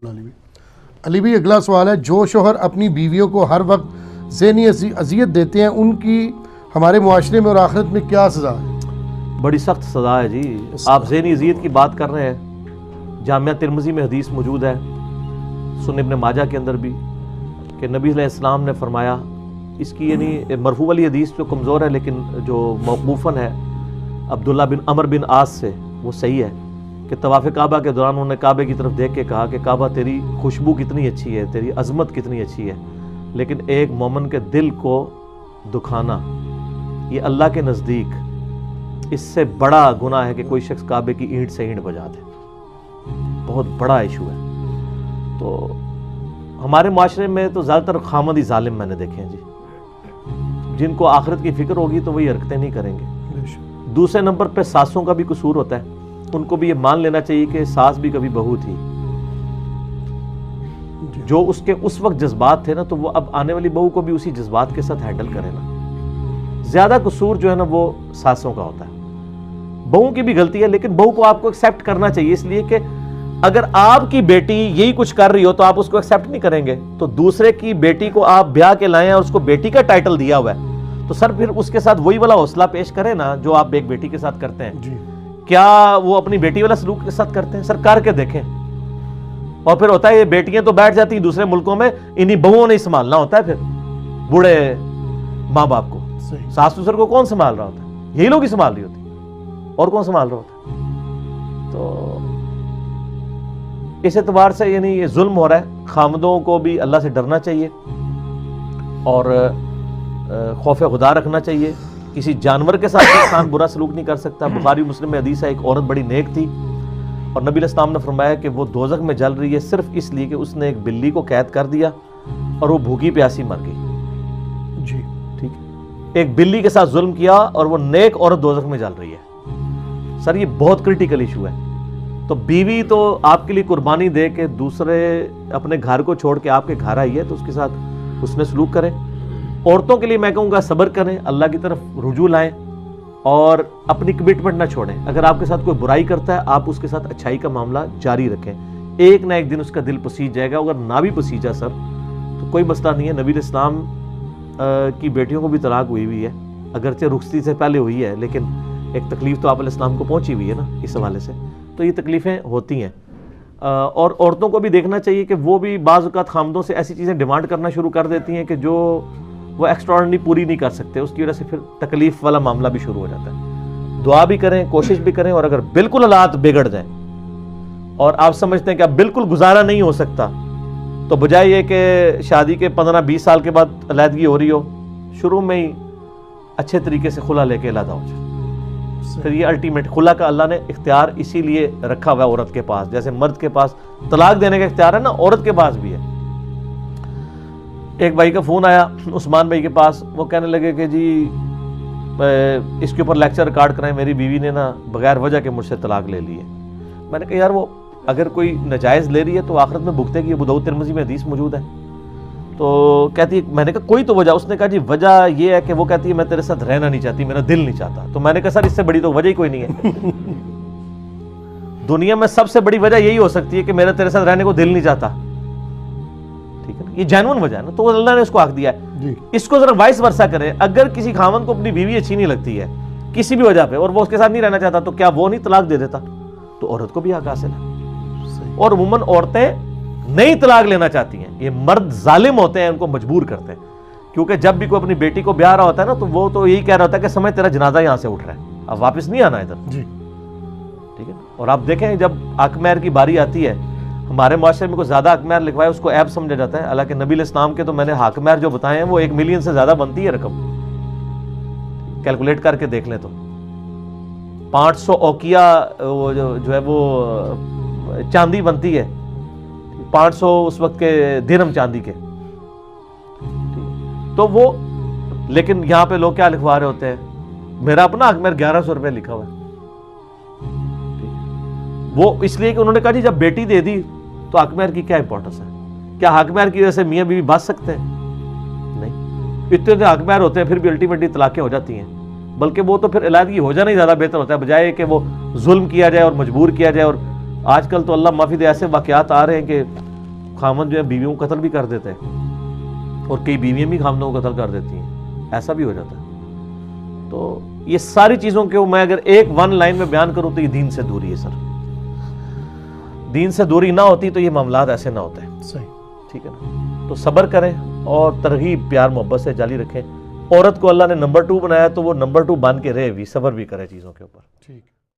علی بھی اگلا سوال ہے، جو شوہر اپنی بیویوں کو ہر وقت ذہنی اذیت دیتے ہیں ان کی ہمارے معاشرے میں اور آخرت میں کیا سزا ہے؟ بڑی سخت سزا ہے جی. آپ ذہنی اذیت کی بات کر رہے ہیں. جامعہ ترمذی میں حدیث موجود ہے، سنن ابن ماجہ کے اندر بھی، کہ نبی علیہ السلام نے فرمایا، اس کی یعنی مرفوع والی حدیث جو کمزور ہے لیکن جو موقوفاً ہے عبداللہ بن عمر بن عاص سے، وہ صحیح ہے، کہ طواف کعبہ کے دوران انہوں نے کعبے کی طرف دیکھ کے کہا کہ کعبہ تیری خوشبو کتنی اچھی ہے، تیری عظمت کتنی اچھی ہے، لیکن ایک مومن کے دل کو دکھانا یہ اللہ کے نزدیک اس سے بڑا گناہ ہے کہ کوئی شخص کعبے کی اینٹ سے اینٹ بجا دے. بہت بڑا ایشو ہے. تو ہمارے معاشرے میں تو زیادہ تر خامدی ظالم میں نے دیکھے ہیں جی، جن کو آخرت کی فکر ہوگی تو وہی حرکتیں نہیں کریں گے. دوسرے نمبر پہ ساسوں کا بھی قصور ہوتا ہے. ان کو بھی یہ مان لینا چاہیے کہ ساس بھی کبھی بہو تھی. جو اس کے اس وقت جذبات تھے نا، تو وہ اب آنے والی بہو کو بھی اسی جذبات کے ساتھ ہینڈل کرے نا. زیادہ قصور جو ہے نا وہ ساسوں کا ہوتا ہے. بہو کی بھی غلطی ہے، لیکن بہو کو آپ کو ایکسیپٹ کرنا چاہیے، اس لیے کہ اگر آپ کی بیٹی یہی کچھ کر رہی ہو تو آپ اس کو ایکسیپٹ نہیں کریں گے. تو دوسرے کی بیٹی کو آپ بیاہ کے لائیں اور اس کو بیٹی کا ٹائٹل دیا ہوا ہے، تو سر پھر اس کے ساتھ وہی والا حوصلہ پیش کرے نا جو آپ ایک بیٹی کے ساتھ کرتے ہیں. کیا وہ اپنی بیٹی والا سلوک کے ساتھ کرتے ہیں؟ سر کر کے دیکھیں. اور پھر ہوتا ہے یہ بیٹیاں تو بیٹھ جاتی ہیں دوسرے ملکوں میں، انہی بہوؤں نے سنبھالنا ہوتا ہے پھر بوڑھے ماں باپ کو. ساس سسر کو کون سنبھال رہا ہوتا ہے؟ یہی لوگ ہی سنبھال رہی ہوتی، اور کون سنبھال رہا ہوتا ہے؟ تو اس اعتبار سے یعنی یہ ظلم ہو رہا ہے. خامدوں کو بھی اللہ سے ڈرنا چاہیے اور خوف خدا رکھنا چاہیے. کسی جانور کے ساتھ انسان برا سلوک نہیں کر سکتا. بخاری مسلم میں حدیث ہے، ایک عورت بڑی نیک تھی اور نبی علیہ السلام نے فرمایا کہ وہ دوزخ میں جل رہی ہے صرف اس لیے کہ اس نے ایک بلی کو قید کر دیا اور وہ بھوکی پیاسی مر گئی. جی ٹھیک ہے، ایک بلی کے ساتھ ظلم کیا اور وہ نیک عورت دوزخ میں جل رہی ہے. سر یہ بہت کرٹیکل ایشو ہے. تو بیوی تو آپ کے لیے قربانی دے کے دوسرے اپنے گھر کو چھوڑ کے آپ کے گھر آئی ہے تو اس کے ساتھ حسن سلوک کریں. عورتوں کے لیے میں کہوں گا صبر کریں، اللہ کی طرف رجوع لائیں اور اپنی کمٹمنٹ نہ چھوڑیں. اگر آپ کے ساتھ کوئی برائی کرتا ہے آپ اس کے ساتھ اچھائی کا معاملہ جاری رکھیں. ایک نہ ایک دن اس کا دل پسیج جائے گا. اگر نہ بھی پسیجا سر تو کوئی مسئلہ نہیں ہے. نبی علیہ السلام کی بیٹیوں کو بھی طلاق ہوئی ہے، اگرچہ رخصتی سے پہلے ہوئی ہے، لیکن ایک تکلیف تو آپ علیہ السلام کو پہنچی ہوئی ہے نا اس حوالے سے. تو یہ تکلیفیں ہوتی ہیں. اور عورتوں کو بھی دیکھنا چاہیے کہ وہ بھی بعض اوقات خامدوں سے ایسی چیزیں ڈیمانڈ کرنا شروع کر دیتی ہیں کہ جو وہ ایکسٹراڈنری پوری نہیں کر سکتے. اس کی وجہ سے پھر تکلیف والا معاملہ بھی شروع ہو جاتا ہے. دعا بھی کریں، کوشش بھی کریں، اور اگر بالکل حالات بگڑ جائیں اور آپ سمجھتے ہیں کہ اب بالکل گزارا نہیں ہو سکتا، تو بجائے یہ کہ شادی کے 15-20 سال کے بعد علیحدگی ہو رہی ہو، شروع میں ہی اچھے طریقے سے خلا لے کے علیحدہ ہو جائے. پھر یہ الٹیمیٹ خلا کا اللہ نے اختیار اسی لیے رکھا ہوا ہے عورت کے پاس. جیسے مرد کے پاس طلاق دینے کا اختیار ہے نا، عورت کے پاس بھی ہے. ایک بھائی کا فون آیا عثمان بھائی کے پاس، وہ کہنے لگے کہ جی اس کے اوپر لیکچر ریکارڈ کرائیں، میری بیوی نے نا بغیر وجہ کے مجھ سے طلاق لے لی ہے. میں نے کہا یار وہ اگر کوئی ناجائز لے رہی ہے تو آخرت میں بھگتے گی. ابو داؤد ترمذی میں حدیث موجود ہے. تو کہتی ہے، میں نے کہا کوئی تو وجہ. اس نے کہا جی وجہ یہ ہے کہ وہ کہتی ہے میں تیرے ساتھ رہنا نہیں چاہتی، میرا دل نہیں چاہتا. تو میں نے کہا سر اس سے بڑی تو وجہ ہی کوئی نہیں ہے. دنیا میں سب سے بڑی وجہ یہی ہو سکتی ہے کہ میرا تیرے ساتھ رہنے کو دل نہیں چاہتا. ٹھیک ہے نا، یہ جینون وجہ ہے نا. تو اللہ نے اس کو حق دیا ہے. اس کو ذرا وائس ورسا کرے. اگر کسی خاوند کو اپنی بیوی اچھی نہیں لگتی ہے کسی بھی وجہ پہ اور وہ اس کے ساتھ نہیں رہنا چاہتا، تو کیا وہ نہیں طلاق دے دیتا؟ تو عورت کو بھی حق حاصل ہے. اور عموماً عورتیں نہیں طلاق لینا چاہتی ہیں. یہ مرد ظالم ہوتے ہیں، ان کو مجبور کرتے ہیں. کیونکہ جب بھی کوئی اپنی بیٹی کو بیاہ رہا ہوتا ہے نا تو وہ تو یہی کہہ رہا ہوتا ہے کہ سمجھ تیرا جنازہ یہاں سے اٹھ رہا ہے، اب واپس نہیں آنا ادھر. ٹھیک ہے. اور آپ دیکھیں جب حق مہر کی باری آتی ہے، ہمارے معاشرے میں کوئی زیادہ حق مہر لکھوائے اس کو عیب سمجھا جاتا ہے. حالانکہ نبی علیہ السلام کے تو میں نے حق مہر جو بتائے ہیں وہ 1 ملین سے زیادہ بنتی ہے رقم. کیلکولیٹ کر کے دیکھ لیں تو 500 اوقیہ جو ہے وہ چاندی بنتی ہے. 500 اس وقت کے درہم چاندی کے. تو وہ لیکن یہاں پہ لوگ کیا لکھوا رہے ہوتے ہیں؟ میرا اپنا حق مہر 1100 روپے لکھا ہوا ہے. وہ اس لیے کہ انہوں نے کہا جی جب بیٹی دے دی تو حق مہر کی کیا امپورٹنس ہے؟ کیا حق مہر کی وجہ سے میاں بیوی بچ سکتے ہیں؟ نہیں. اتنے حق مہر ہوتے ہیں پھر بھی الٹیمیٹلی طلاقیں ہو جاتی ہیں. بلکہ وہ تو پھر علیحدگی ہو جانا ہی زیادہ بہتر ہوتا ہے، بجائے کہ وہ ظلم کیا جائے اور مجبور کیا جائے. اور آج کل تو اللہ معافی دے ایسے واقعات آ رہے ہیں کہ خامند جو ہے بیویوں کو قتل بھی کر دیتے ہیں اور کئی بیویاں بھی خامدوں کو قتل کر دیتی ہیں، ایسا بھی ہو جاتا ہے. تو یہ ساری چیزوں کے میں اگر ایک ون لائن میں بیان کروں تو یہ دین سے دوری ہے سر. دین سے دوری نہ ہوتی تو یہ معاملات ایسے نہ ہوتے. صحیح. ٹھیک ہے نا. تو صبر کریں اور ترغیب پیار محبت سے جاری رکھیں. عورت کو اللہ نے نمبر 2 بنایا تو وہ نمبر 2 بن کے رہے بھی، صبر بھی کرے چیزوں کے اوپر. ٹھیک.